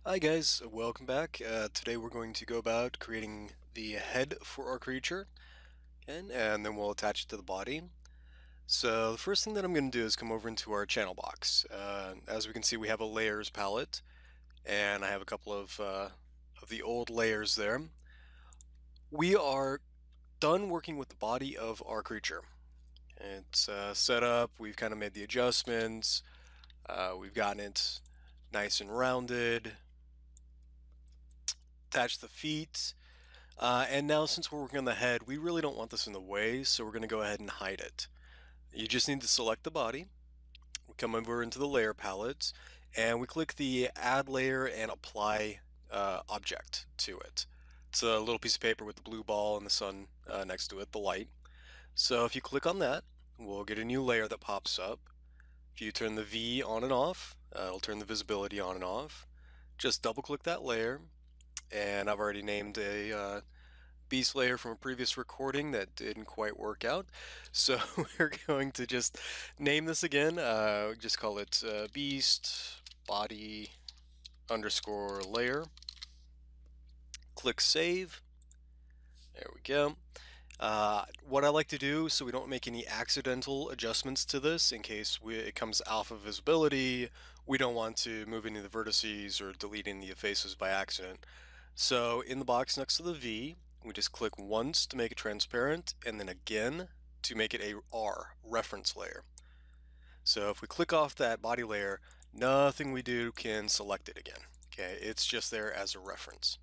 Hi guys, welcome back. Today we're going to go about creating the head for our creature, and then we'll attach it to the body. So the first thing that I'm going to do is come over into our channel box. As we can see, we have a layers palette, and I have a couple of the old layers there. We are done working with the body of our creature. It's set up, we've kind of made the adjustments, we've gotten it nice and rounded, attached the feet. And now since we're working on the head, we really don't want this in the way, so we're going to go ahead and hide it. You just need to select the body. We come over into the layer palette, and we click the add layer and apply object to it. It's a little piece of paper with the blue ball and the sun next to it, the light. So if you click on that, we'll get a new layer that pops up. If you turn the V on and off, it'll turn the visibility on and off. Just double click that layer, and I've already named a beast layer from a previous recording that didn't quite work out, so we're going to just name this again. Just call it beast body underscore layer. Click save. There we go. What I like to do, so we don't make any accidental adjustments to this in case it comes alpha visibility, we don't want to move any of the vertices or delete any of the faces by accident. So in the box next to the V, we just click once to make it transparent, and then again to make it a R, reference layer. So if we click off that body layer, nothing we do can select it again. Okay, it's just there as a reference.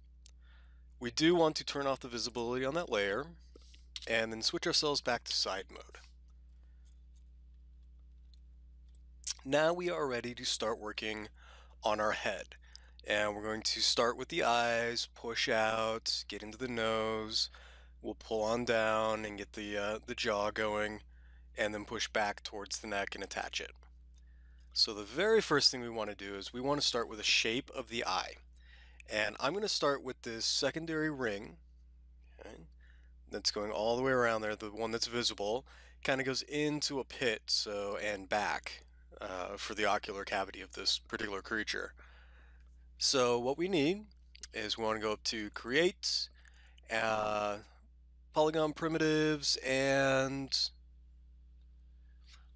We do want to turn off the visibility on that layer, and then switch ourselves back to side mode. Now we are ready to start working on our head. And we're going to start with the eyes, push out, get into the nose. We'll pull on down and get the jaw going, and then push back towards the neck and attach it. So the very first thing we want to do is we want to start with a shape of the eye. And I'm going to start with this secondary ring, okay, that's going all the way around there, the one that's visible, kind of goes into a pit, and back for the ocular cavity of this particular creature. So what we need is we want to go up to Create, Polygon Primitives, and,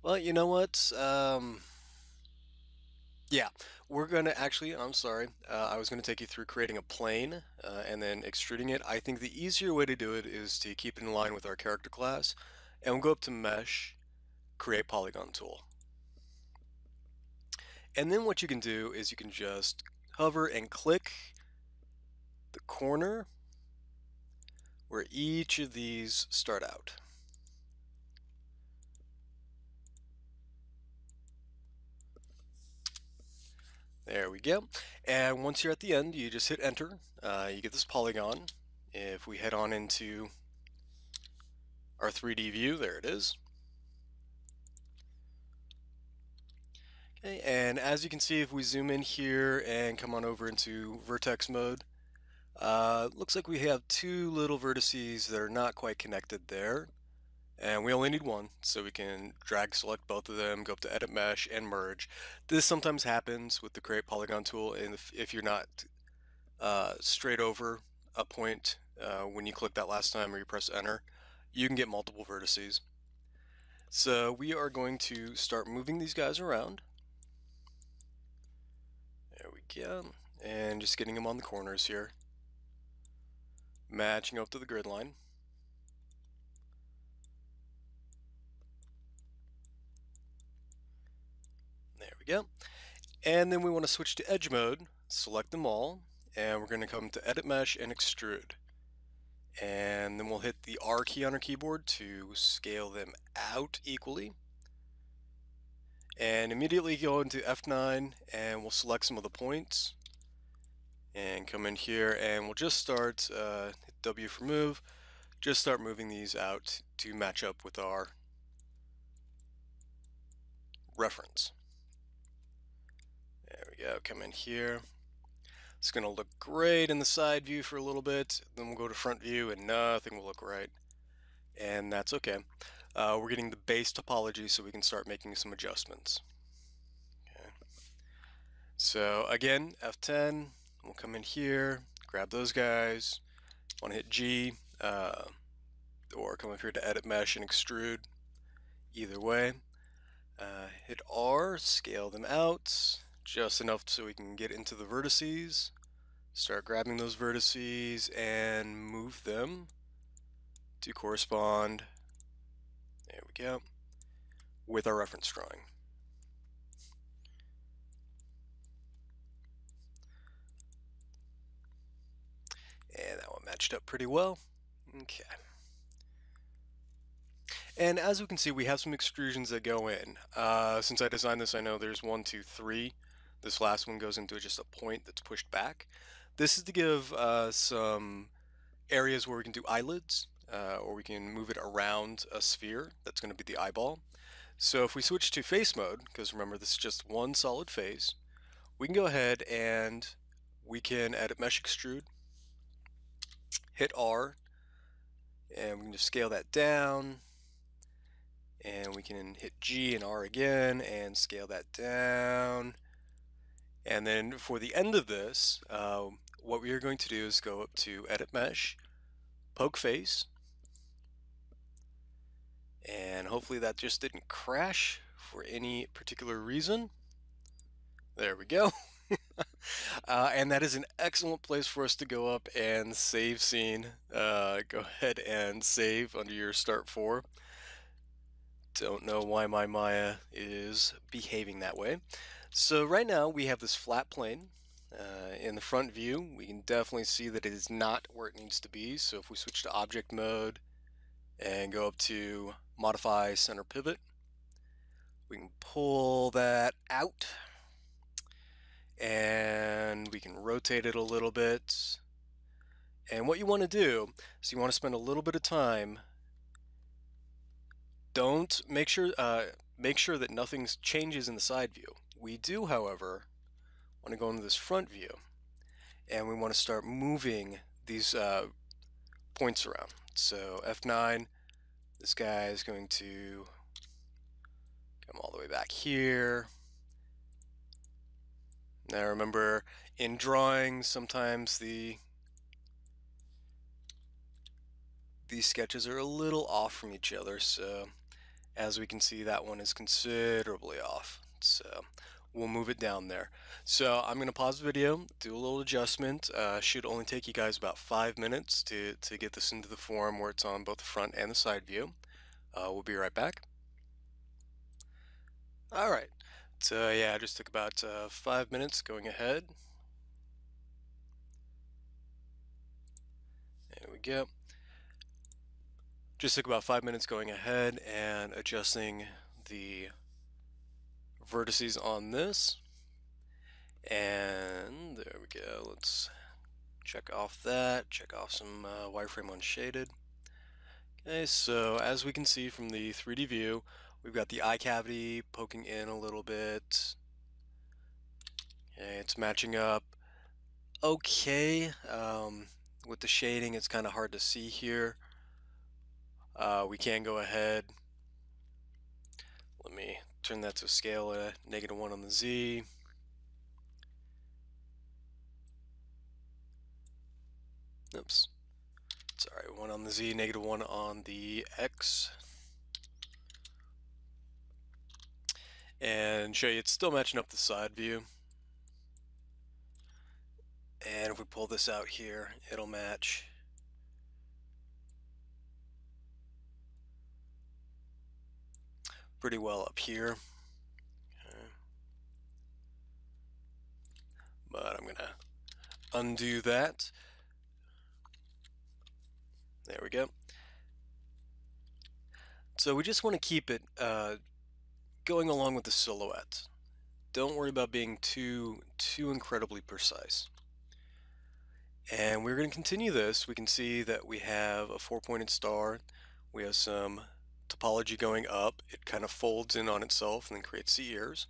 well, you know what? Yeah, we're going to actually, I'm sorry, I was going to take you through creating a plane and then extruding it. I think the easier way to do it is to keep it in line with our character class, and we'll go up to Mesh, Create Polygon Tool. And then what you can do is you can just hover and click the corner where each of these start out. There we go. And once you're at the end, you just hit enter. You get this polygon. If we head on into our 3D view, there it is. Okay, and as you can see, if we zoom in here and come on over into vertex mode, looks like we have two little vertices that are not quite connected there. And we only need one, so we can drag select both of them, go up to Edit Mesh, and Merge. This sometimes happens with the Create Polygon tool, and if you're not straight over a point when you click that last time or you press Enter, you can get multiple vertices. So we are going to start moving these guys around. There we go. And just getting them on the corners here. Matching up to the grid line. There we go. And then we want to switch to edge mode, select them all, and we're going to come to Edit Mesh and Extrude. And then we'll hit the R key on our keyboard to scale them out equally. And immediately go into F9 and we'll select some of the points. And come in here and we'll just start, hit W for move, just start moving these out to match up with our reference. There we go, come in here. It's going to look great in the side view for a little bit, then we'll go to front view and nothing will look right. And that's okay. We're getting the base topology so we can start making some adjustments. Okay. So again, F10, We'll come in here, grab those guys. Want to hit G, or come up here to Edit Mesh and Extrude. Either way. Hit R, scale them out, just enough so we can get into the vertices. Start grabbing those vertices and move them to correspond, there we go, with our reference drawing. And that one matched up pretty well. Okay. And as we can see, we have some extrusions that go in. Since I designed this, I know there's 1, 2, 3. This last one goes into just a point that's pushed back. This is to give some areas where we can do eyelids, or we can move it around a sphere. That's going to be the eyeball. So if we switch to face mode, because remember this is just one solid face, we can go ahead and we can edit mesh extrude, hit R, and we can just scale that down, and we can hit G and R again and scale that down. And then for the end of this, what we are going to do is go up to Edit Mesh, Poke Face, and hopefully that just didn't crash for any particular reason. There we go. And that is an excellent place for us to go up and save scene. Go ahead and save under your Start 4. Don't know why my Maya is behaving that way. So right now we have this flat plane. In the front view, we can definitely see that it is not where it needs to be. So if we switch to object mode and go up to modify center pivot, we can pull that out and we can rotate it a little bit. And what you want to do is you want to spend a little bit of time. Don't make sure that nothing changes in the side view. We do, however, want to go into this front view, and we want to start moving these points around. So F9, this guy is going to come all the way back here. Now remember, in drawing, sometimes these sketches are a little off from each other, so as we can see, that one is considerably off. So we'll move it down there. So I'm going to pause the video, do a little adjustment. Should only take you guys about 5 minutes to get this into the form where it's on both the front and the side view. We'll be right back. Alright, so yeah, it just took about 5 minutes going ahead. There we go. Just took about 5 minutes going ahead and adjusting the vertices on this. And there we go. Let's check off that, check off some wireframe unshaded. Okay, so as we can see from the 3D view, we've got the eye cavity poking in a little bit. Okay, it's matching up okay. With the shading, it's kind of hard to see here. We can go ahead. Let me turn that to scale -1 on the Z. Oops. Sorry, 1 on the Z, -1 on the X. And show you it's still matching up the side view. And if we pull this out here, it'll match. Pretty well up here. Okay. But I'm gonna undo that. There we go. So we just want to keep it going along with the silhouette. Don't worry about being too incredibly precise. And we're going to continue this. We can see that we have a 4-pointed star. We have some topology going up. It kind of folds in on itself and then creates the ears.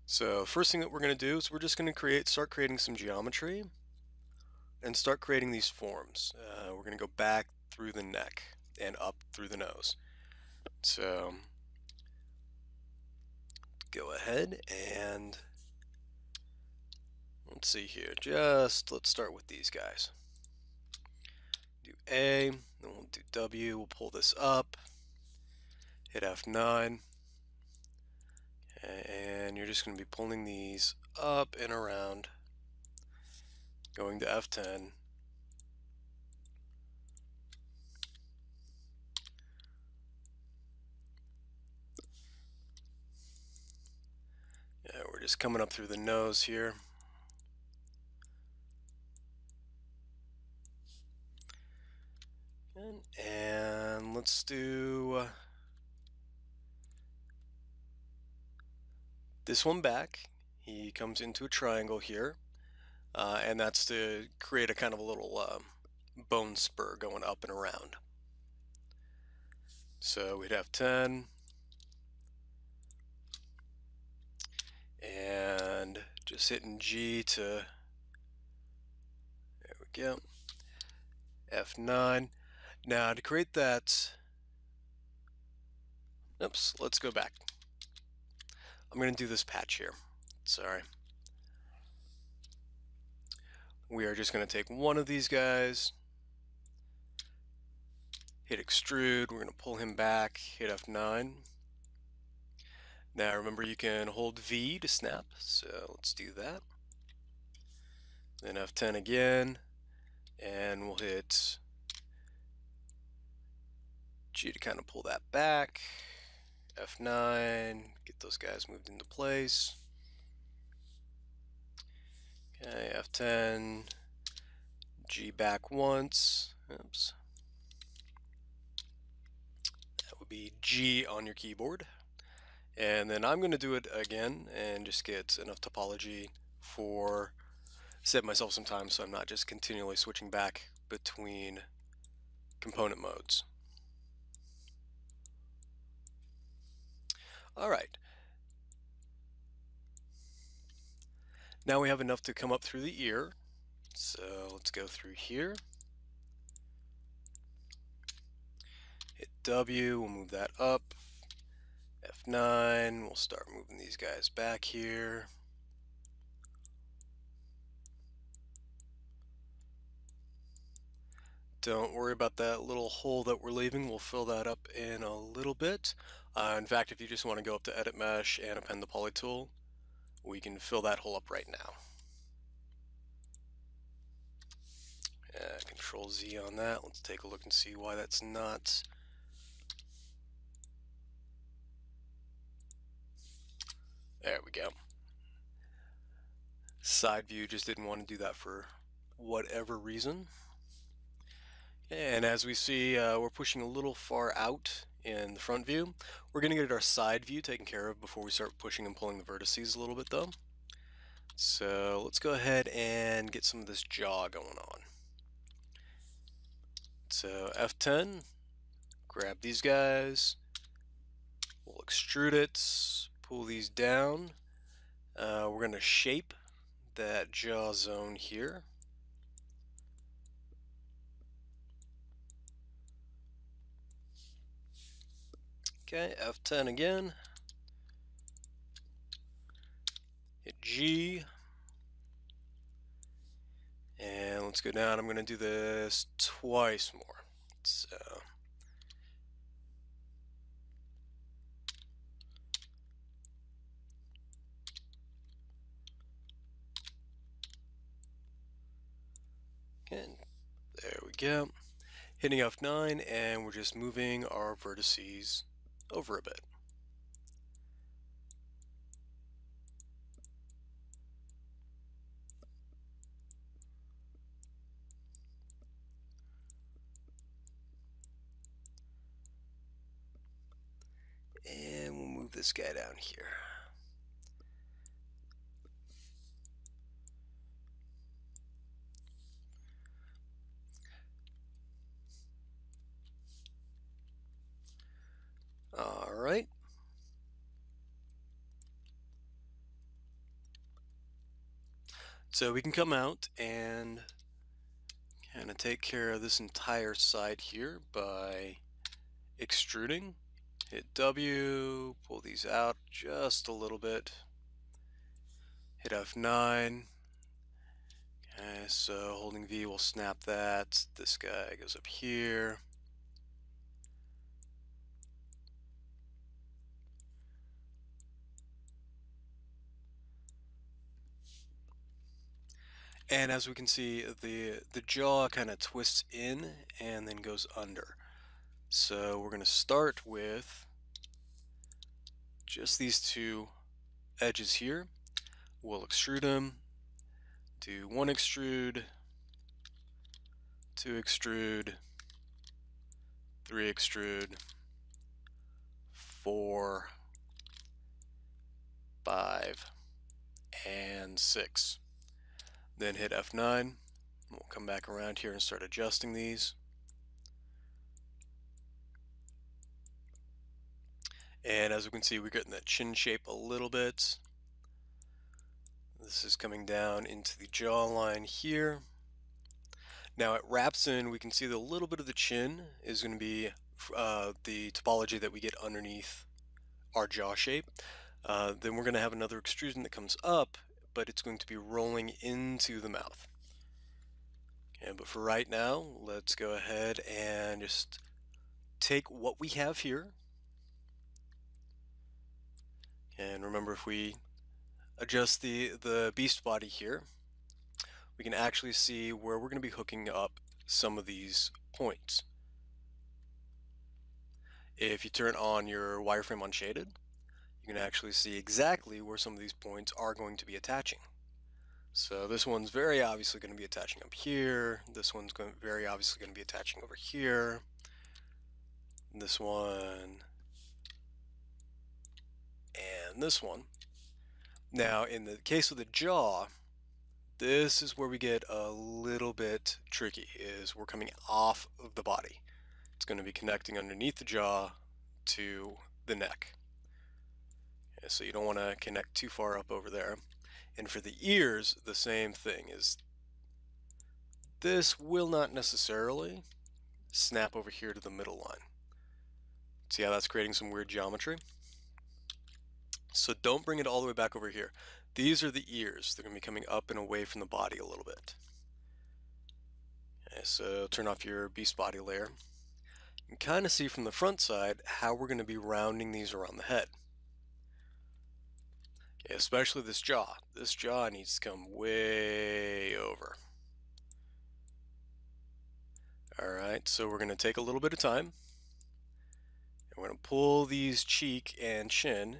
So first thing that we're going to do is we're just going to start creating some geometry and start creating these forms. We're going to go back through the neck and up through the nose. So go ahead and we'll let's see here. Let's start with these guys. Do A, then we'll do W. We'll pull this up. Hit F9. And you're just going to be pulling these up and around. Going to F10. Yeah, we're just coming up through the nose here. And let's do this one back. He comes into a triangle here, and that's to create a kind of a little bone spur going up and around. So we'd have 10, and just hitting G to, there we go, F9. Now to create that, oops, let's go back. I'm going to do this patch here. Sorry. We are just going to take one of these guys, hit extrude, we're going to pull him back, hit F9. Now remember you can hold V to snap, so let's do that. Then F10 again, and we'll hit G to kind of pull that back. F9, get those guys moved into place. Okay, F10, G back once. Oops. That would be G on your keyboard. And then I'm going to do it again and just get enough topology for save myself some time so I'm not just continually switching back between component modes. Alright. Now we have enough to come up through the ear. So let's go through here. Hit W, we'll move that up. F9, we'll start moving these guys back here. Don't worry about that little hole that we're leaving. We'll fill that up in a little bit. In fact, if you just want to go up to Edit Mesh and Append the Poly tool, we can fill that hole up right now. Control Z on that. Let's take a look and see why that's not. There we go. Side view just didn't want to do that for whatever reason. And as we see, we're pushing a little far out in the front view. We're going to get our side view taken care of before we start pushing and pulling the vertices a little bit though. So let's go ahead and get some of this jaw going on. So F10, grab these guys, we'll extrude it, pull these down. We're going to shape that jaw zone here. Okay, F10 again. Hit G. And let's go down. I'm going to do this twice more. So okay, there we go. Hitting F9, and we're just moving our vertices over a bit. And we'll move this guy down here. Alright. So we can come out and kind of take care of this entire side here by extruding. Hit W, pull these out just a little bit. Hit F9. Okay, so holding V will snap that. This guy goes up here. And as we can see, the jaw kind of twists in and then goes under. So we're going to start with just these two edges here. We'll extrude them. Do 1 extrude, 2 extrude, 3 extrude, 4, 5, and 6. Then hit F9. We'll come back around here and start adjusting these. And as we can see, we're getting that chin shape a little bit. This is coming down into the jawline here. Now it wraps in, we can see that a little bit of the chin is going to be the topology that we get underneath our jaw shape. Then we're going to have another extrusion that comes up, but it's going to be rolling into the mouth. Okay, but for right now, let's go ahead and just take what we have here. And remember, if we adjust the beast body here, we can actually see where we're going to be hooking up some of these points. If you turn on your wireframe unshaded, you can actually see exactly where some of these points are going to be attaching. So this one's very obviously going to be attaching up here. This one's very obviously going to be attaching over here. This one. And this one. Now, in the case of the jaw, this is where we get a little bit tricky, is we're coming off of the body. It's going to be connecting underneath the jaw to the neck. Okay, so you don't want to connect too far up over there. And for the ears, the same thing is this will not necessarily snap over here to the middle line. See how that's creating some weird geometry? So don't bring it all the way back over here. These are the ears. They're going to be coming up and away from the body a little bit. Okay, so turn off your beast body layer. You can kind of see from the front side how we're going to be rounding these around the head. Okay, especially this jaw. This jaw needs to come way over. Alright, so we're going to take a little bit of time. And we're going to pull these cheek and chin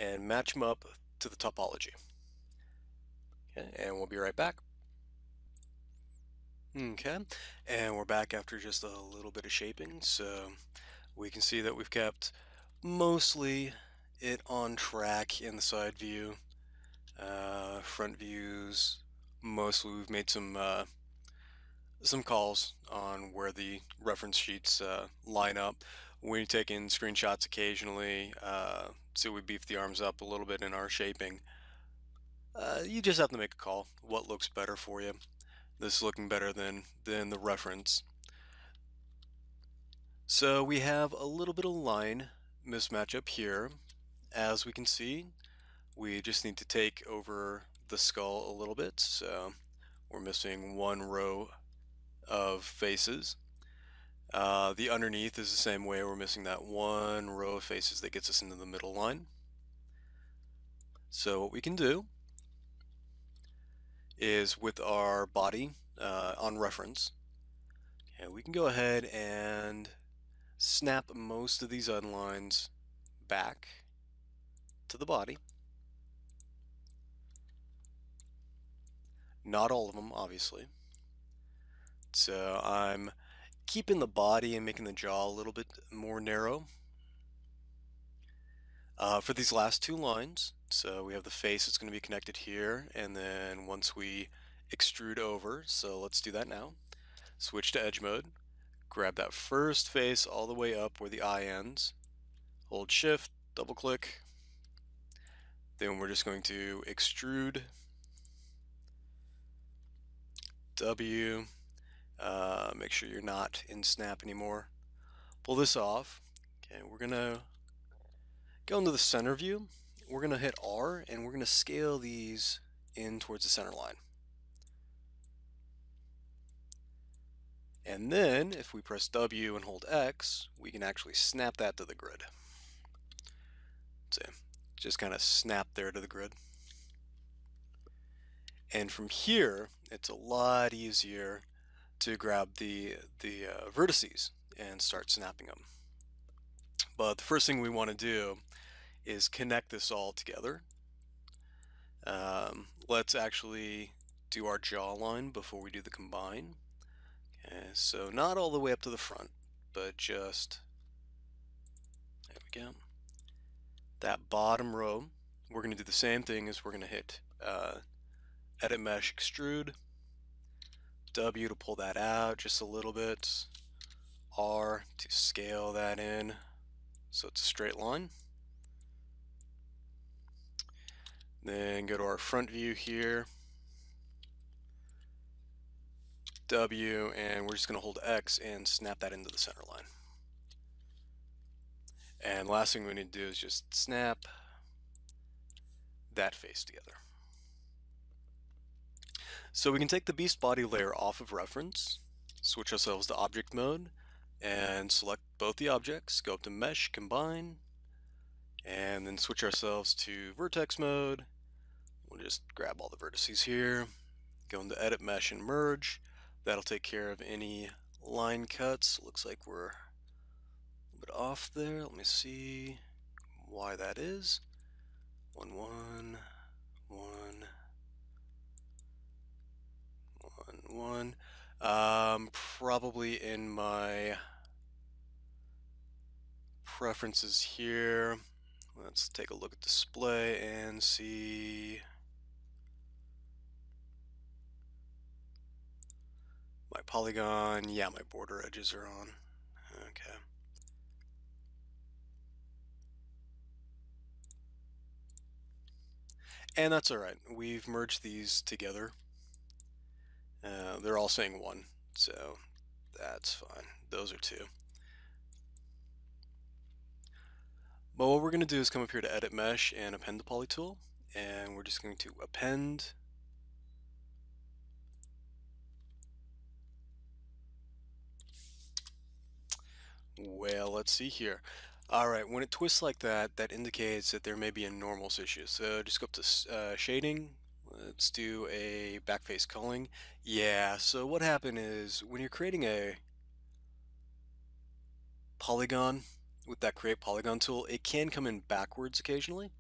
and match them up to the topology. Okay, and we'll be right back. Okay, and we're back after just a little bit of shaping. So we can see that we've kept mostly it on track in the side view. Front views, mostly we've made some calls on where the reference sheets line up. We're taking screenshots occasionally, so we beef the arms up a little bit in our shaping. You just have to make a call. What looks better for you? This is looking better than the reference. So we have a little bit of line mismatch up here. As we can see, we just need to take over the skull a little bit. So we're missing one row of faces. The underneath is the same way. We're missing that one row of faces that gets us into the middle line. So what we can do is with our body on reference, okay, we can go ahead and snap most of these unlines back to the body. Not all of them, obviously. So I'm keeping the body and making the jaw a little bit more narrow. For these last two lines, so we have the face that's going to be connected here, and then once we extrude over, so let's do that now. Switch to edge mode, grab that first face all the way up where the eye ends, hold shift, double click, then we're just going to extrude, W, make sure you're not in snap anymore, pull this off. Okay, we're going to go into the center view, we're going to hit R and we're going to scale these in towards the center line. And then if we press W and hold X, we can actually snap that to the grid. So just kind of snap there to the grid. And from here, it's a lot easier to grab the vertices and start snapping them. But the first thing we want to do is connect this all together. Let's actually do our jawline before we do the combine. Okay, so not all the way up to the front, but just, there we go. That bottom row, we're going to do the same thing as we're going to hit Edit Mesh Extrude, W to pull that out just a little bit, R to scale that in so it's a straight line. Then go to our front view here, W, and we're just going to hold X and snap that into the center line. And last thing we need to do is just snap that face together. So we can take the beast body layer off of reference, switch ourselves to object mode, and select both the objects, go up to mesh, combine, and then switch ourselves to vertex mode. We'll just grab all the vertices here, go into edit mesh and merge. That'll take care of any line cuts. Looks like we're a bit off there. Let me see why that is. 1, 1, 1, 1, 1. Probably in my preferences here. Let's take a look at display and see my polygon. Yeah, my border edges are on. Okay. And that's alright. We've merged these together. They're all saying 1, so that's fine. Those are 2. But what we're going to do is come up here to Edit Mesh and Append the Poly tool, and we're just going to append well, let's see here. Alright, when it twists like that, that indicates that there may be a normals issue. So just go up to shading. Let's do a backface culling. Yeah, so what happened is when you're creating a polygon with that create polygon tool, it can come in backwards occasionally.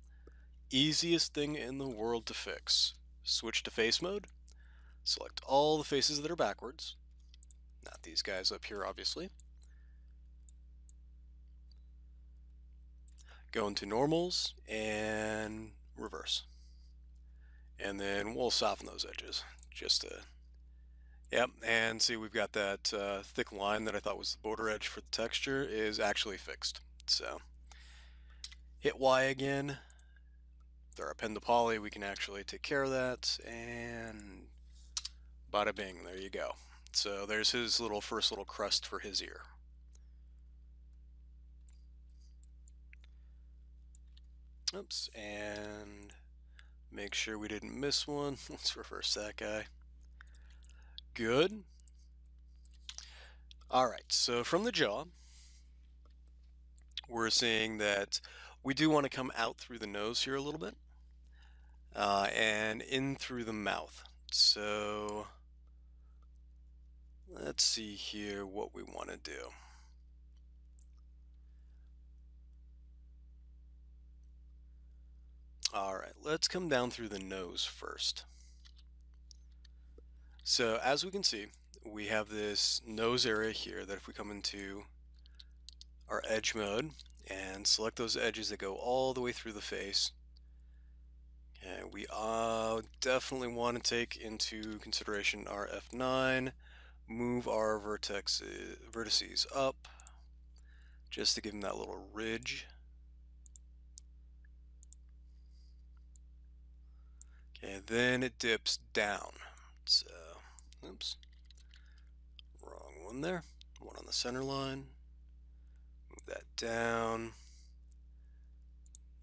Easiest thing in the world to fix. Switch to face mode. Select all the faces that are backwards. Not these guys up here, obviously. Go into normals and reverse. And then we'll soften those edges just to, yep, and see we've got that thick line that I thought was the border edge for the texture is actually fixed. So hit Y again. With our Append the Poly, we can actually take care of that, and bada bing, there you go. So there's his first little crust for his ear. Oops, and make sure we didn't miss one. Let's reverse that guy. Good. Alright, so from the jaw, we're seeing that we do want to come out through the nose here a little bit, and in through the mouth. So let's see here what we want to do. Alright, let's come down through the nose first. So as we can see, we have this nose area here that if we come into our edge mode and select those edges that go all the way through the face, okay, we definitely want to take into consideration our F9, move our vertices up just to give them that little ridge. Okay, then it dips down. So, oops, wrong one there. One on the center line. Move that down.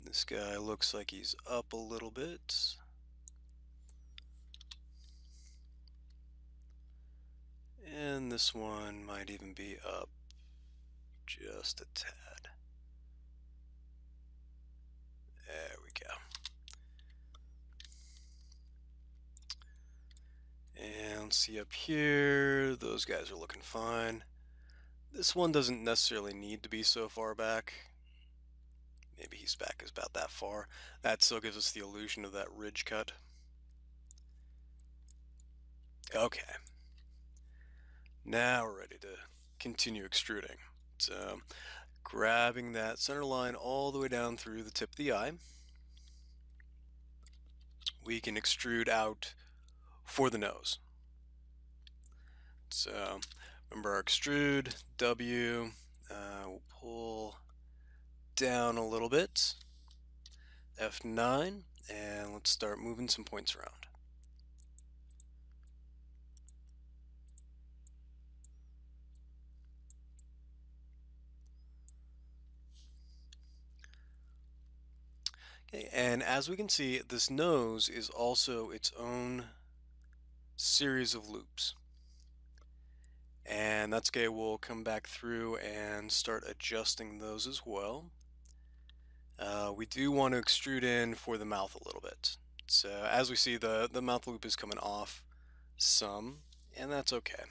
This guy looks like he's up a little bit. And and this one might even be up just a tad. There we go. And let's see up here, those guys are looking fine. This one doesn't necessarily need to be so far back. Maybe his back is about that far. That still gives us the illusion of that ridge cut. Okay. Now we're ready to continue extruding. So, grabbing that center line all the way down through the tip of the eye, we can extrude out for the nose. So, remember our extrude, W, we'll pull down a little bit, F9, and let's start moving some points around. Okay, and as we can see, this nose is also its own series of loops. And that's okay, we'll come back through and start adjusting those as well. We do want to extrude in for the mouth a little bit. So as we see, the mouth loop is coming off some, and that's okay.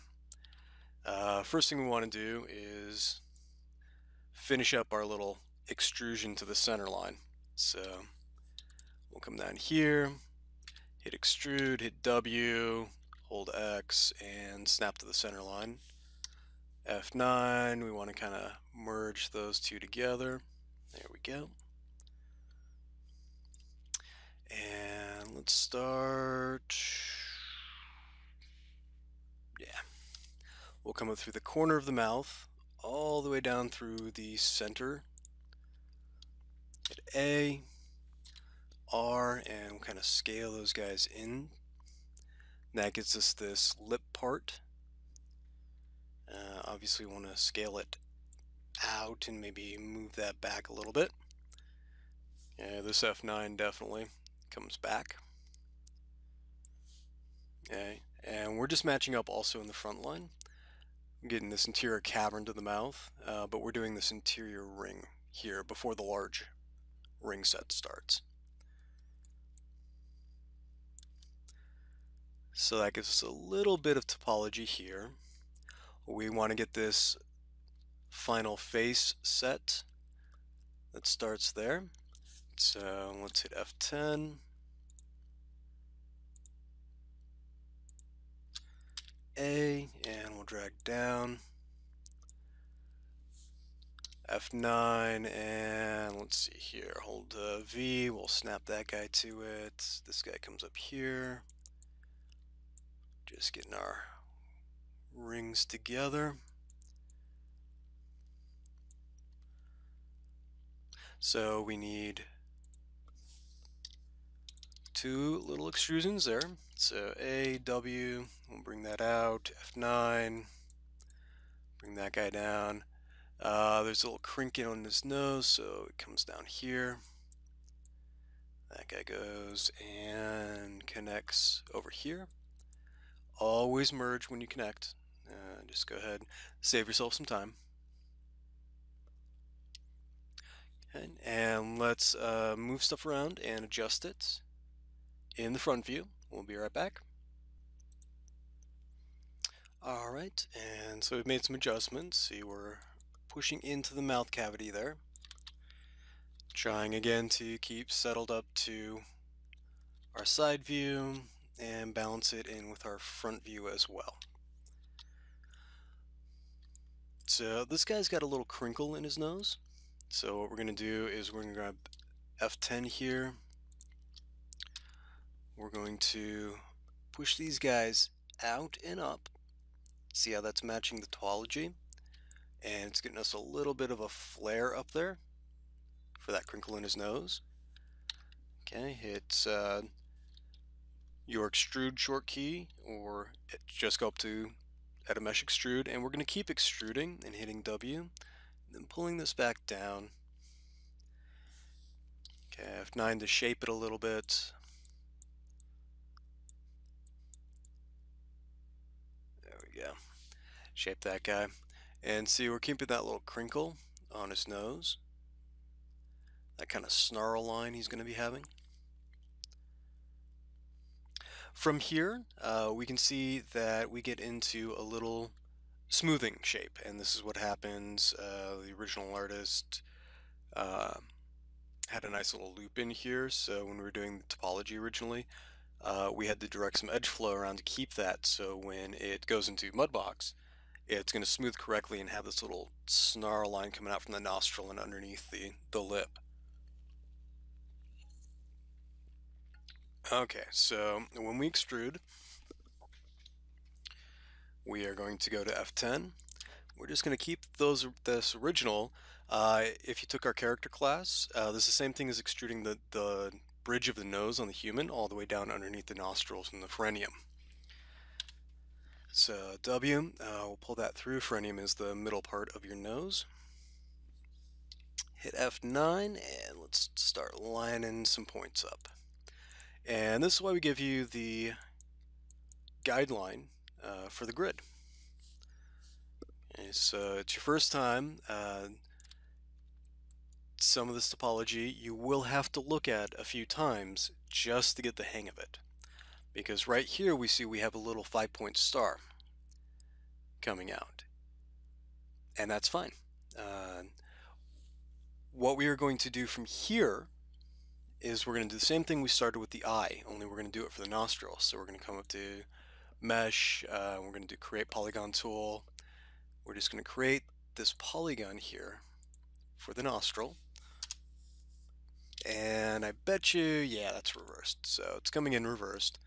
First thing we want to do is finish up our little extrusion to the center line. So we'll come down here, hit extrude, hit W, hold X, and snap to the center line. F9, we want to kind of merge those two together. There we go. And let's start. Yeah. We'll come up through the corner of the mouth, all the way down through the center. Hit A, R, and we'll kind of scale those guys in. That gets us this lip part. Obviously, we want to scale it out and maybe move that back a little bit. Yeah, this F9 definitely comes back. Okay, and we're just matching up also in the front line. I'm getting this interior cavern to the mouth, but we're doing this interior ring here before the large ring set starts. So that gives us a little bit of topology here. We want to get this final face set that starts there. So let's hit F10. A, and we'll drag down. F9, and let's see here, hold V, we'll snap that guy to it. This guy comes up here. Just getting our rings together. So we need two little extrusions there. So A, W, we'll bring that out, F9, bring that guy down. There's a little crinkle on his nose, so it comes down here. That guy goes and connects over here. Always merge when you connect. Just go ahead, save yourself some time. Okay, and let's move stuff around and adjust it in the front view. We'll be right back. Alright, and so we've made some adjustments. See, we're pushing into the mouth cavity there. Trying again to keep settled up to our side view and balance it in with our front view as well. So this guy's got a little crinkle in his nose. So what we're going to do is we're going to grab F10 here. We're going to push these guys out and up. See how that's matching the topology? And it's getting us a little bit of a flare up there for that crinkle in his nose. Okay, hit your extrude short key, or just go up to add a mesh extrude, and we're going to keep extruding and hitting W, and then pulling this back down. Okay, F9 to shape it a little bit. There we go. Shape that guy. And see, we're keeping that little crinkle on his nose. That kind of snarl line he's going to be having. From here, we can see that we get into a little smoothing shape, and this is what happens. The original artist had a nice little loop in here, so when we were doing the topology originally, we had to direct some edge flow around to keep that, so when it goes into Mudbox, it's going to smooth correctly and have this little snarl line coming out from the nostril and underneath the lip. Okay, so when we extrude, we are going to go to F10. We're just going to keep this original. If you took our character class, this is the same thing as extruding the bridge of the nose on the human all the way down underneath the nostrils and the phrenium. So W, we'll pull that through. Phrenium is the middle part of your nose. Hit F9 and let's start lining some points up. And this is why we give you the guideline for the grid. Okay, so it's your first time. Some of this topology you will have to look at a few times just to get the hang of it. Because right here we see we have a little 5-point star coming out. And that's fine. What we are going to do from here is we're going to do the same thing we started with the eye, only we're going to do it for the nostril. So we're going to come up to Mesh, we're going to do Create Polygon Tool. We're just going to create this polygon here for the nostril. And I bet you, yeah, that's reversed. So it's coming in reversed.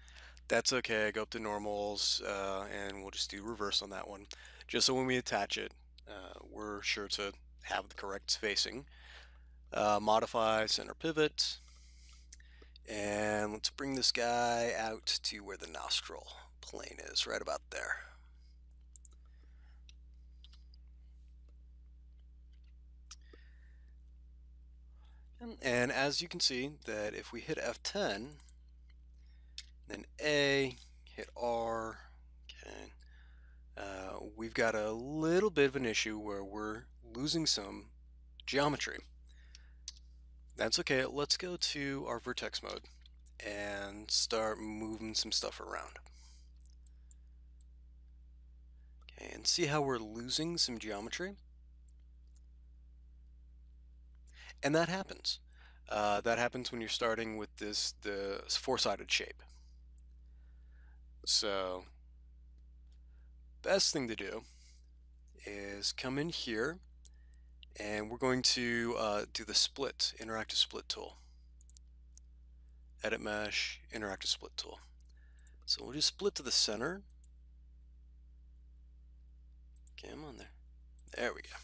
That's okay, go up to normals, and we'll just do reverse on that one. Just so when we attach it, we're sure to have the correct spacing. Modify center pivot. And let's bring this guy out to where the nostril plane is, right about there. And as you can see, that if we hit F10, then A, hit R, okay, we've got a little bit of an issue where we're losing some geometry. That's okay, let's go to our vertex mode and start moving some stuff around. Okay, and see how we're losing some geometry? And that happens. That happens when you're starting with the four-sided shape. So, best thing to do is come in here, and we're going to do the split, interactive split tool. Edit mesh, interactive split tool. So we'll just split to the center. Okay, I'm on there. There we go.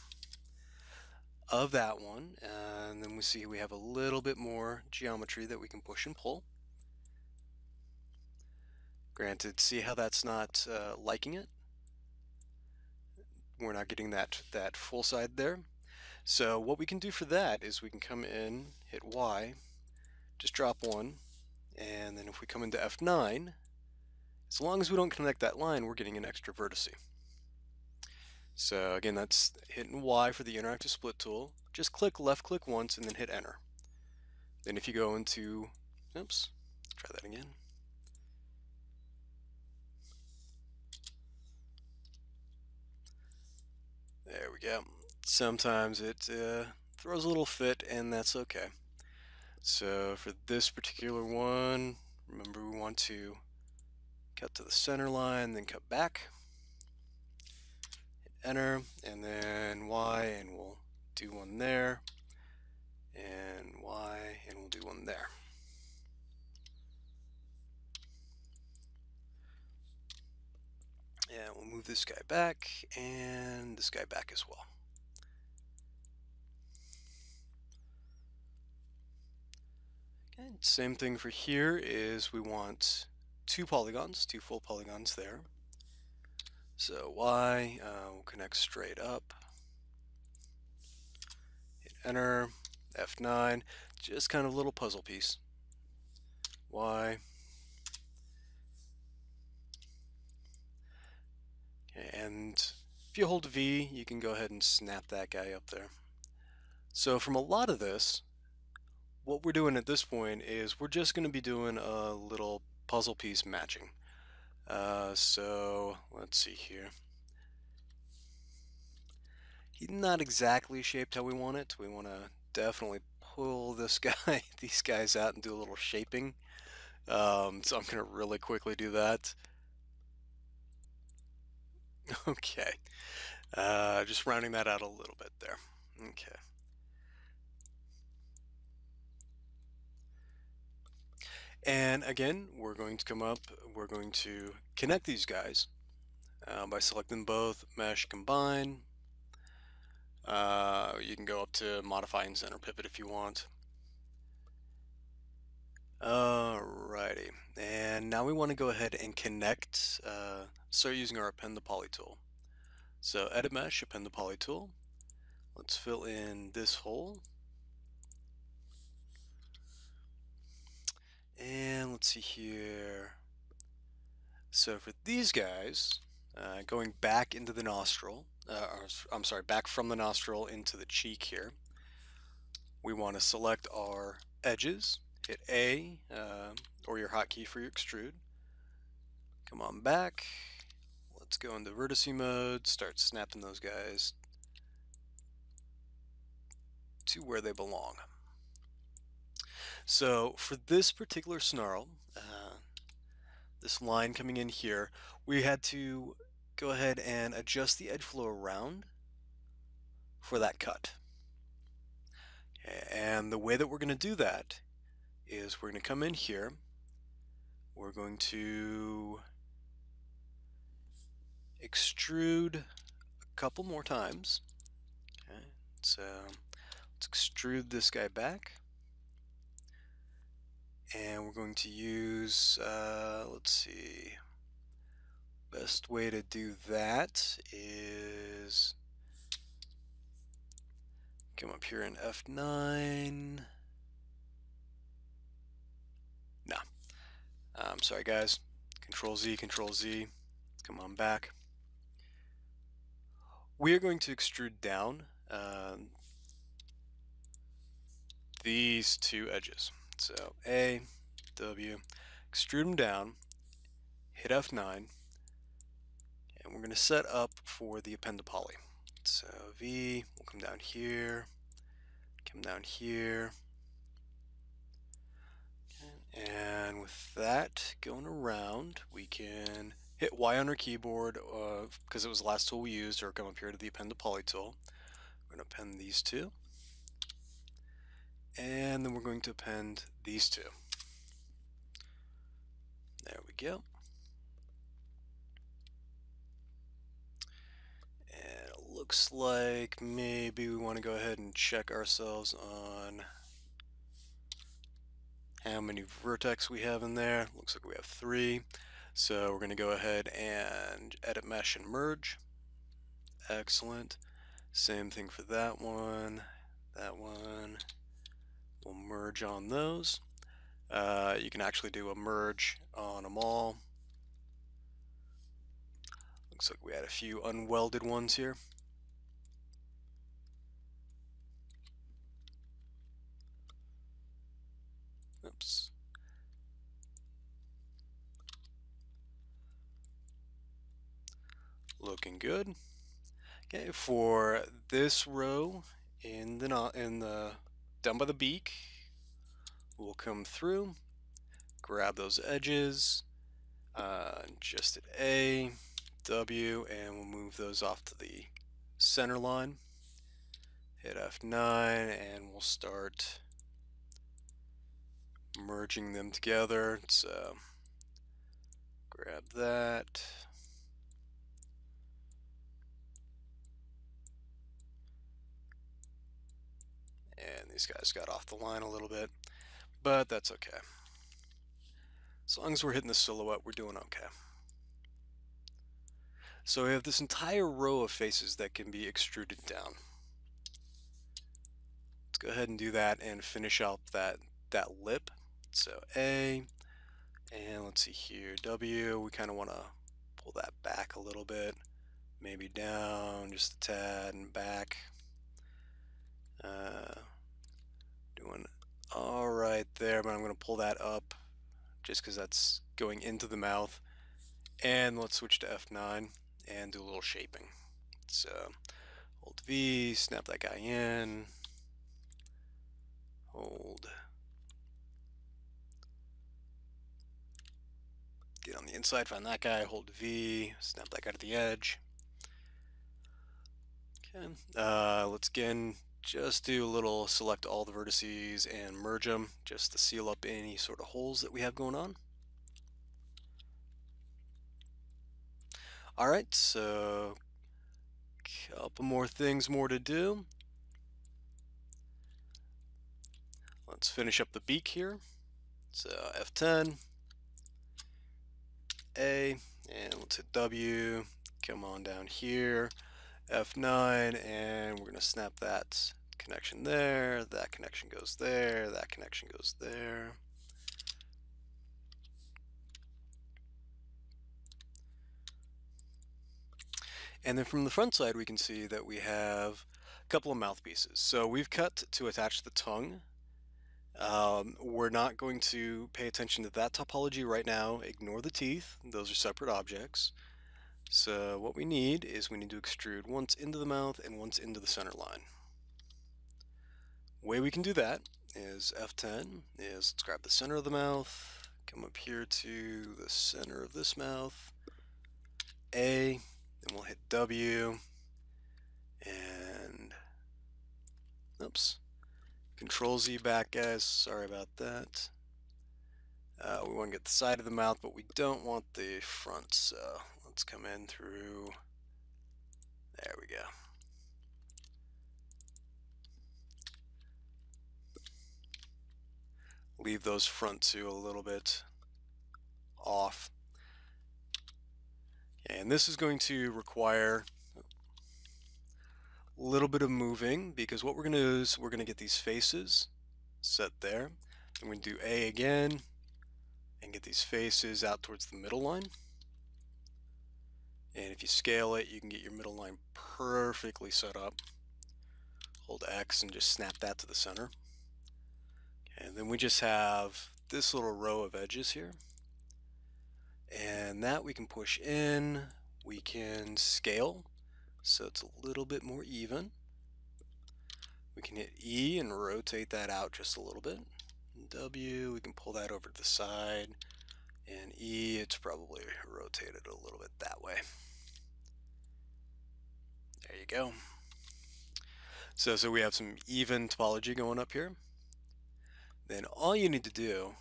Of that one, and then we see we have a little bit more geometry that we can push and pull. Granted, see how that's not liking it? We're not getting that full side there. So what we can do for that is we can come in, hit Y, just drop one, and then if we come into F9, as long as we don't connect that line, we're getting an extra vertice. So again, that's hitting Y for the interactive split tool. Just left click once and then hit enter. Then if you go into, oops, try that again. There we go. Sometimes it throws a little fit, and that's okay. So for this particular one, remember we want to cut to the center line, then cut back. Hit enter, and then Y, and we'll do one there, and Y, and we'll do one there. And we'll move this guy back, and this guy back as well. Okay, same thing for here is we want two polygons, two full polygons there. So Y, we'll connect straight up. Hit enter, F9, just kind of a little puzzle piece. Y. Okay, and If you hold V, you can go ahead and snap that guy up there. So from a lot of this, what we're doing at this point is we're just going to be doing a little puzzle piece matching. So let's see here. He's not exactly shaped how we want it. We want to definitely pull this guy, these guys out and do a little shaping. So I'm going to really quickly do that. Okay. Just rounding that out a little bit there. Okay. And again, we're going to come up, we're going to connect these guys by selecting both, mesh, combine. You can go up to modify and center pivot if you want. Alrighty, and now we want to go ahead and connect, start using our Append the Poly tool. So edit mesh, Append the Poly tool. Let's fill in this hole. And let's see here. So for these guys, going back into the nostril, I'm sorry, back from the nostril into the cheek here, we want to select our edges, hit A, or your hotkey for your extrude. Come on back. Let's go into vertice mode, start snapping those guys to where they belong. So for this particular snarl, this line coming in here, we had to go ahead and adjust the edge flow around for that cut. Okay, and the way that we're going to do that is we're going to come in here, we're going to extrude a couple more times. Okay, so let's extrude this guy back. And we're going to use, let's see, best way to do that is come up here in F9. No, I'm sorry guys, Control Z, Control Z, come on back. We are going to extrude down these two edges. So A, W, extrude them down, hit F9, and we're going to set up for the Append the Poly. So V will come down here, come down here, and with that going around, we can hit Y on our keyboard because it was the last tool we used, or come up here to the Append the Poly tool. We're going to append these two. And then we're going to append these two. There we go. And it looks like maybe we want to go ahead and check ourselves on how many vertex we have in there. Looks like we have 3. So we're going to go ahead and edit mesh and merge. Excellent. Same thing for that one. That one. We'll merge on those. You can actually do a merge on them all. Looks like we had a few unwelded ones here. Oops. Looking good. Okay, for this row in the down by the beak, we'll come through, grab those edges, just hit A, W, and we'll move those off to the center line. Hit F9, and we'll start merging them together. So grab that. And these guys got off the line a little bit, but that's okay. As long as we're hitting the silhouette, we're doing okay. So we have this entire row of faces that can be extruded down. Let's go ahead and do that and finish out that lip. So A, and let's see here, W, we kind of want to pull that back a little bit. maybe down just a tad and back. Doing all right there, but I'm going to pull that up just because that's going into the mouth. And let's switch to F9 and do a little shaping. So hold V, snap that guy in, hold, get on the inside, find that guy, hold V, snap that guy to the edge. Okay, let's again just do a little select all the vertices and merge them just to seal up any sort of holes that we have going on. Alright, so a couple more things more to do. Let's finish up the beak here. So F10, A, and let's hit W, come on down here, F9, and we're going to snap that connection there, that connection goes there, that connection goes there. And then from the front side we can see that we have a couple of mouthpieces. So we've cut to attach the tongue. We're not going to pay attention to that topology right now. Ignore the teeth. Those are separate objects. So what we need is we need to extrude once into the mouth and once into the center line. Way we can do that is F10 is let's grab the center of the mouth, come up here to the center of this mouth, A, then we'll hit W, and oops, Control Z back, guys, sorry about that. We want to get the side of the mouth, but we don't want the front, so let's come in through, there we go. Leave those front two a little bit off. And this is going to require a little bit of moving because what we're going to do is we're going to get these faces set there. I'm going to do A again and get these faces out towards the middle line. And if you scale it, you can get your middle line perfectly set up. Hold X and just snap that to the center. And then we just have this little row of edges here. And that we can push in, we can scale, so it's a little bit more even. We can hit E and rotate that out just a little bit. W, we can pull that over to the side. And E, it's probably rotated a little bit that way. There you go. So we have some even topology going up here. Then all you need to do,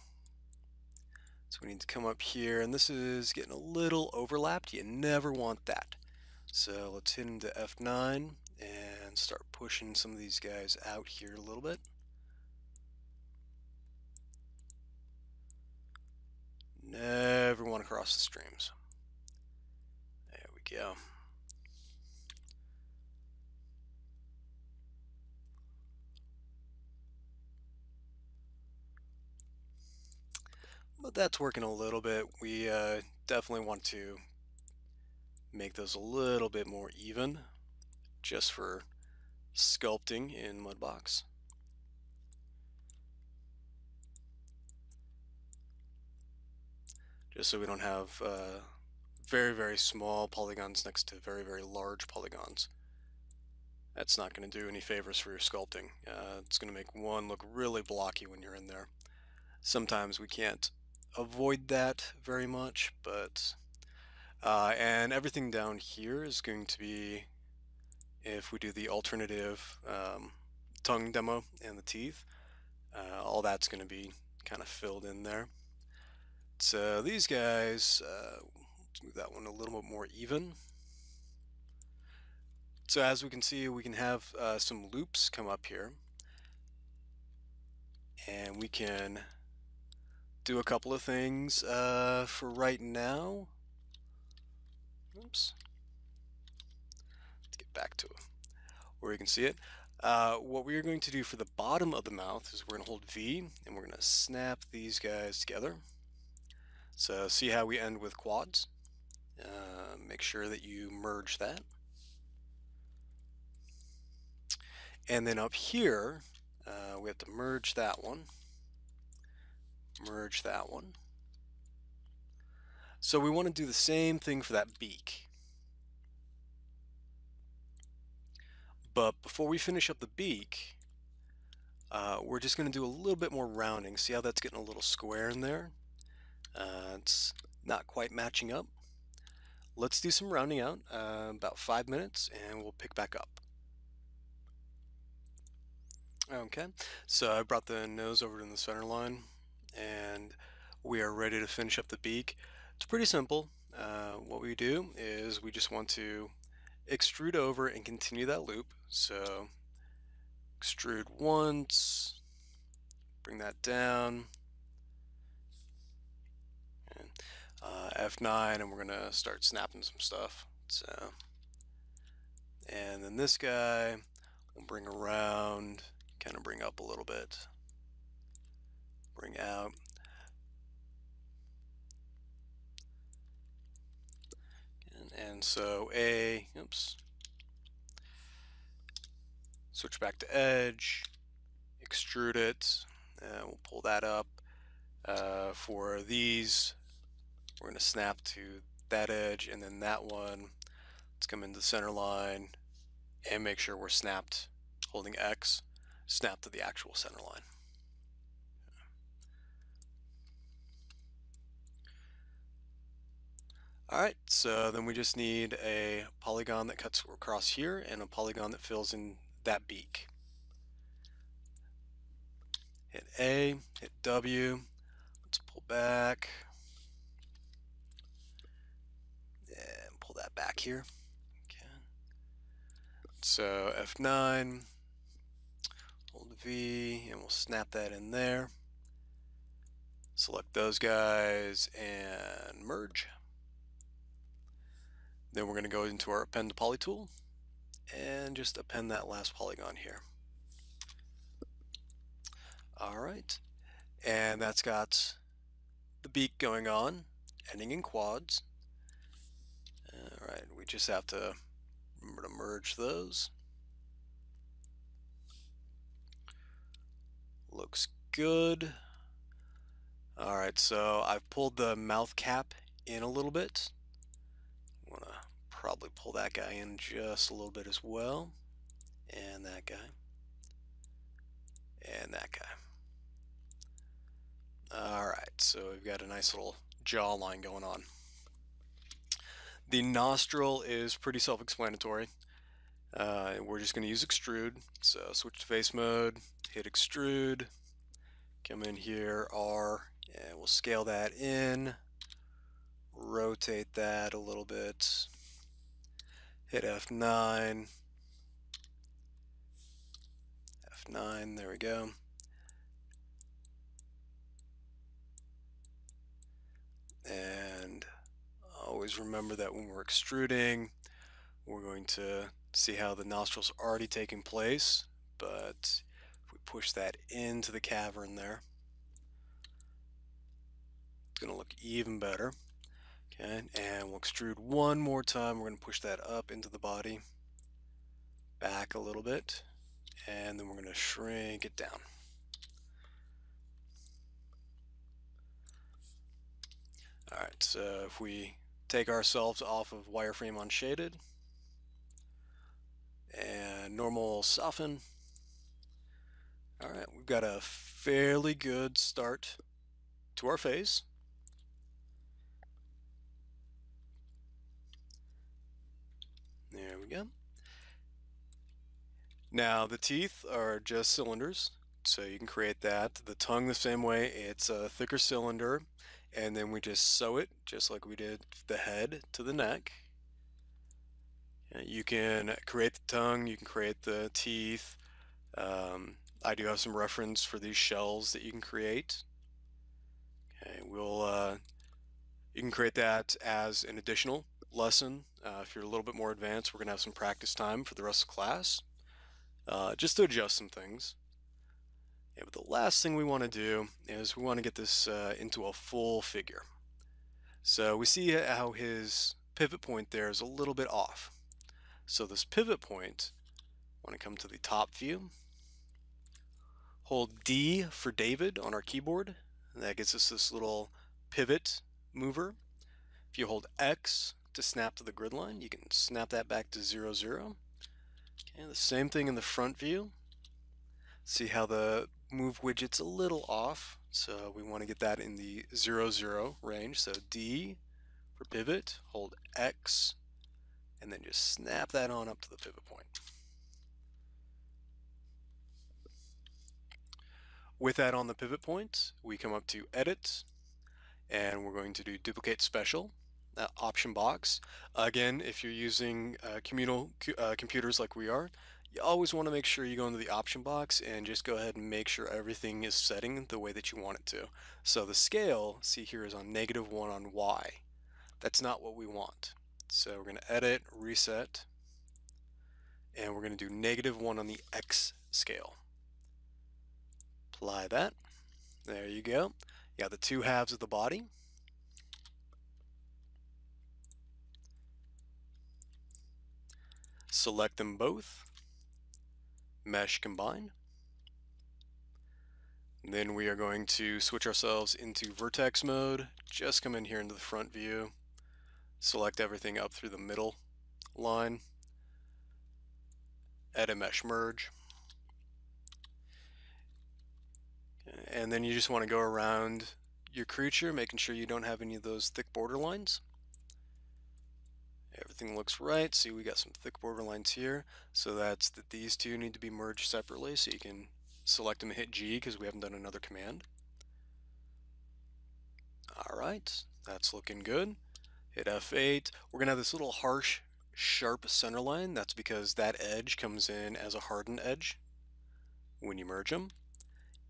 so we need to come up here, and this is getting a little overlapped. You never want that. So let's hit into F9 and start pushing some of these guys out here a little bit. Never want to cross the streams. There we go. But that's working a little bit. We definitely want to make those a little bit more even just for sculpting in Mudbox. Just so we don't have very, very small polygons next to very, very large polygons. That's not going to do any favors for your sculpting. It's going to make one look really blocky when you're in there. Sometimes we can't avoid that very much, but and everything down here is going to be, if we do the alternative tongue demo and the teeth, all that's going to be kind of filled in there. So these guys, let's move that one a little bit more even. So as we can see, we can have some loops come up here, and we can do a couple of things for right now. Oops. Let's get back to where you can see it. What we are going to do for the bottom of the mouth is we're going to hold V, and we're going to snap these guys together. So see how we end with quads? Make sure that you merge that. And then up here, we have to merge that one. Merge that one. So we want to do the same thing for that beak. But before we finish up the beak, we're just going to do a little bit more rounding. See how that's getting a little square in there? It's not quite matching up. Let's do some rounding out, about 5 minutes, and we'll pick back up. Okay, so I brought the nose over to the center line, and we are ready to finish up the beak. It's pretty simple. What we do is we just want to extrude over and continue that loop. So extrude once, bring that down, and F9, and we're gonna start snapping some stuff. So, and then this guy we'll bring around, kind of bring up a little bit, bring out. And so oops, switch back to edge, extrude it, we'll pull that up. For these, we're going to snap to that edge, and then that one, let's come into the center line and make sure we're snapped, holding X, snap to the actual center line. Alright, so then we just need a polygon that cuts across here and a polygon that fills in that beak. Hit A, hit W, let's pull back, and pull that back here. Okay. So F9, hold V, and we'll snap that in there. Select those guys and merge. Then we're going to go into our Append the Poly tool and just append that last polygon here. Alright, and that's got the beak going on, ending in quads. Alright, we just have to remember to merge those. Looks good. Alright, so I've pulled the mouth cap in a little bit. I'm gonna probably pull that guy in just a little bit as well, and that guy, and that guy. Alright, so we've got a nice little jawline going on. The nostril is pretty self-explanatory. We're just going to use extrude, so switch to face mode, hit extrude, come in here, R, and we'll scale that in, rotate that a little bit, hit F9, F9, there we go. And always remember that when we're extruding, we're going to see how the nostrils are already taking place, but if we push that into the cavern there, it's going to look even better. Okay, and we'll extrude one more time. We're going to push that up into the body, back a little bit, and then we're going to shrink it down. Alright, so if we take ourselves off of wireframe unshaded and normal soften, alright, we've got a fairly good start to our face. There we go. Now the teeth are just cylinders, so you can create that. The tongue the same way, it's a thicker cylinder, and then we just sew it just like we did the head to the neck. You can create the tongue, you can create the teeth. I do have some reference for these shells that you can create. Okay, you can create that as an additional lesson. If you're a little bit more advanced, we're going to have some practice time for the rest of the class, just to adjust some things. Yeah, but the last thing we want to do is we want to get this into a full figure. So we see how his pivot point there is a little bit off. So this pivot point, I want to come to the top view, hold D for David on our keyboard, and that gets us this little pivot mover. If you hold X to snap to the grid line, you can snap that back to 0, 0. Okay, the same thing in the front view. See how the move widget's a little off, so we want to get that in the 0, 0 range. So D for pivot, hold X, and then just snap that on up to the pivot point. With that on the pivot point, we come up to Edit, and we're going to do Duplicate Special, option box. Again, if you're using communal computers like we are, you always want to make sure you go into the option box and just go ahead and make sure everything is setting the way that you want it to. So the scale, see here, is on -1 on Y. That's not what we want. So we're going to Edit, Reset, and we're going to do -1 on the X scale. Apply that. There you go. You got the two halves of the body. Select them both. Mesh combine. And then we are going to switch ourselves into vertex mode. Just come in here into the front view. Select everything up through the middle line. Edit mesh merge. And then you just want to go around your creature, making sure you don't have any of those thick border lines. Everything looks right. See, we got some thick border lines here. So that's that these two need to be merged separately. So you can select them and hit G because we haven't done another command. Alright, that's looking good. Hit F8. We're going to have this little harsh, sharp center line. That's because that edge comes in as a hardened edge when you merge them.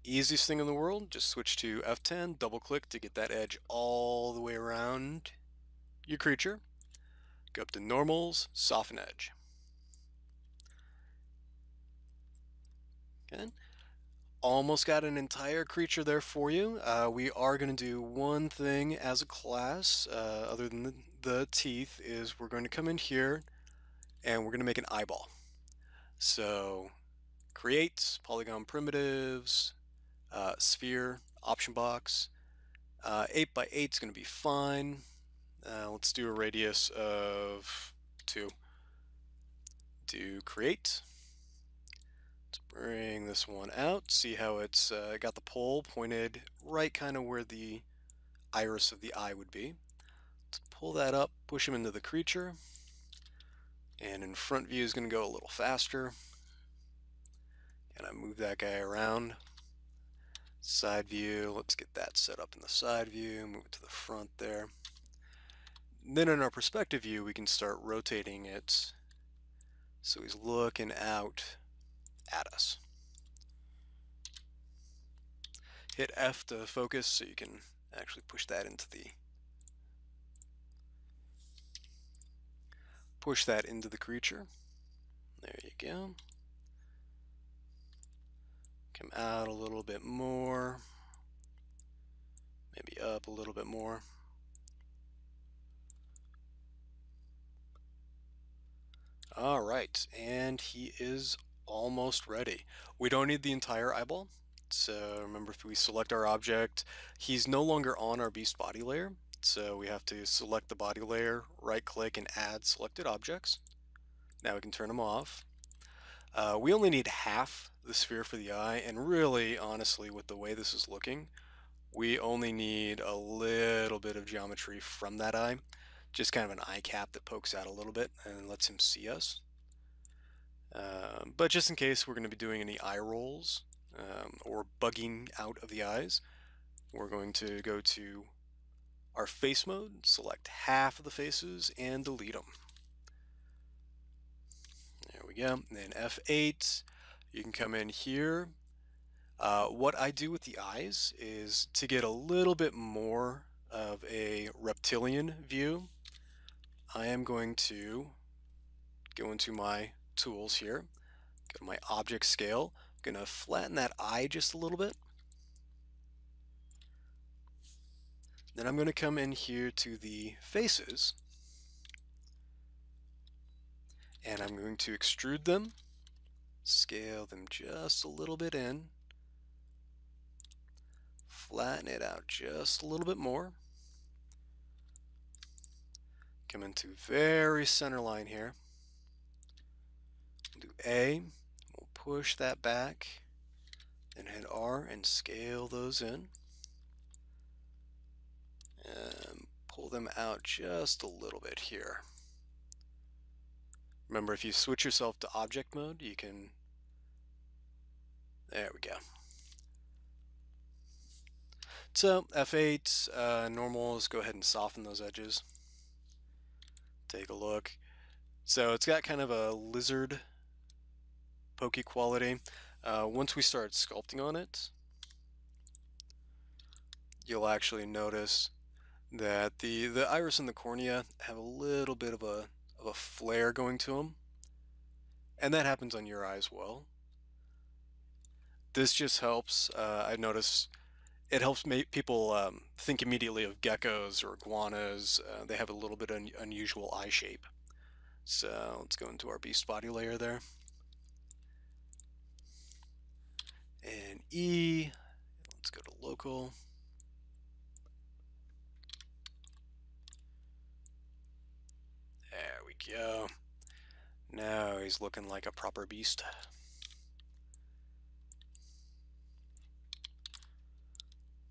Easiest thing in the world, just switch to F10, double click to get that edge all the way around your creature. Go up to Normals, Soften Edge. Okay. Almost got an entire creature there for you. We are going to do one thing as a class, other than the teeth, is we're going to come in here and we're going to make an eyeball. So, create, Polygon Primitives, sphere, option box. 8 by 8 is going to be fine. Let's do a radius of 2. Do create. Let's bring this one out. See how it's got the pole pointed right kind of where the iris of the eye would be. Let's pull that up, push him into the creature. And in front view is going to go a little faster. And I move that guy around. Side view, let's get that set up in the side view, move it to the front there. Then in our perspective view, we can start rotating it so he's looking out at us. Hit F to focus so you can actually push that into the creature. There you go. Come out a little bit more, maybe up a little bit more. Alright, and he is almost ready. We don't need the entire eyeball, so remember, if we select our object, he's no longer on our beast body layer, so we have to select the body layer, right click, and add selected objects. Now we can turn them off. We only need half the sphere for the eye, and really, honestly, with the way this is looking, we only need a little bit of geometry from that eye. Just kind of an eye cap that pokes out a little bit and lets him see us. But just in case we're going to be doing any eye rolls or bugging out of the eyes, we're going to go to our face mode, select half of the faces, and delete them. There we go. And then F8, you can come in here. What I do with the eyes is to get a little bit more of a reptilian view, I am going to go into my tools here, go to my object scale, I'm going to flatten that eye just a little bit. Then I'm going to come in here to the faces, And I'm going to extrude them, scale them just a little bit in, flatten it out just a little bit more, come into very center line here, do A, we'll push that back, and hit R and scale those in, and pull them out just a little bit here. Remember, if you switch yourself to object mode, you can, there we go. So F8, normal is go ahead and soften those edges. Take a look. So it's got kind of a lizard pokey quality. Once we start sculpting on it, you'll actually notice that the iris and the cornea have a little bit of a flare going to them, and that happens on your eye as well. This just helps. I notice it helps make people think immediately of geckos or iguanas. They have a little bit unusual eye shape. So let's go into our beast body layer there. And E, let's go to local. There we go. Now he's looking like a proper beast.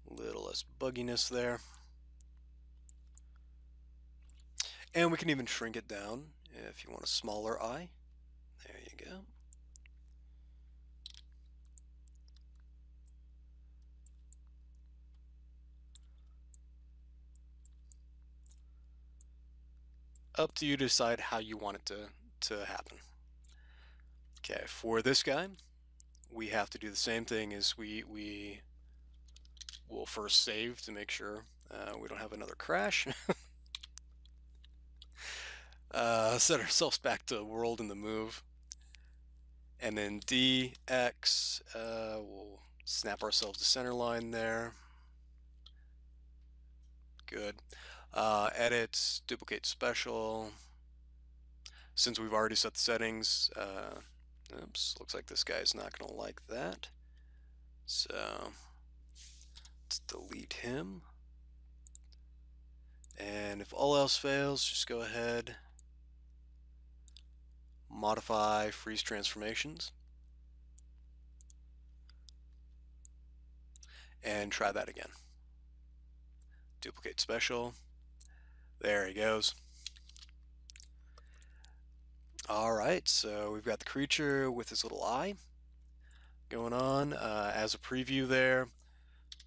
Little less bugginess there. And we can even shrink it down if you want a smaller eye. There you go. Up to you to decide how you want it to happen. Okay, for this guy, we have to do the same thing as we will first save to make sure we don't have another crash. Set ourselves back to world in the move. And then D, X, we'll snap ourselves to center line there. Good. Edit, duplicate special. Since we've already set the settings, oops, looks like this guy's not going to like that. So let's delete him. And if all else fails, just go ahead, modify freeze transformations, and try that again. Duplicate special. There he goes. Alright, so we've got the creature with his little eye going on. As a preview there,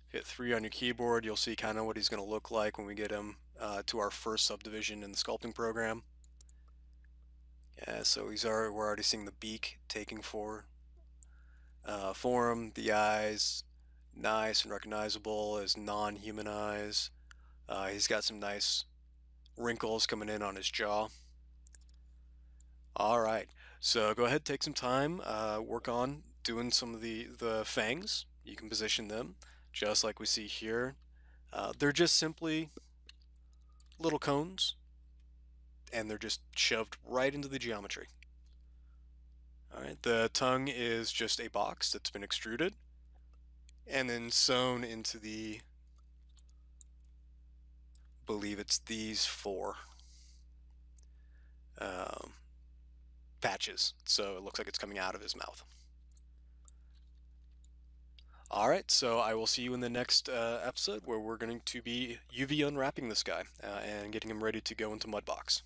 hit 3 on your keyboard, you'll see kind of what he's going to look like when we get him to our first subdivision in the sculpting program. Yeah, so we're already seeing the beak taking form. The eyes, nice and recognizable as non-human eyes. He's got some nice wrinkles coming in on his jaw. Alright, so go ahead, take some time, work on doing some of the fangs. You can position them just like we see here. They're just simply little cones, and they're just shoved right into the geometry. Alright, the tongue is just a box that's been extruded and then sewn into the, I believe it's these 4 patches, so it looks like it's coming out of his mouth. Alright, so I will see you in the next episode where we're going to be UV unwrapping this guy and getting him ready to go into Mudbox.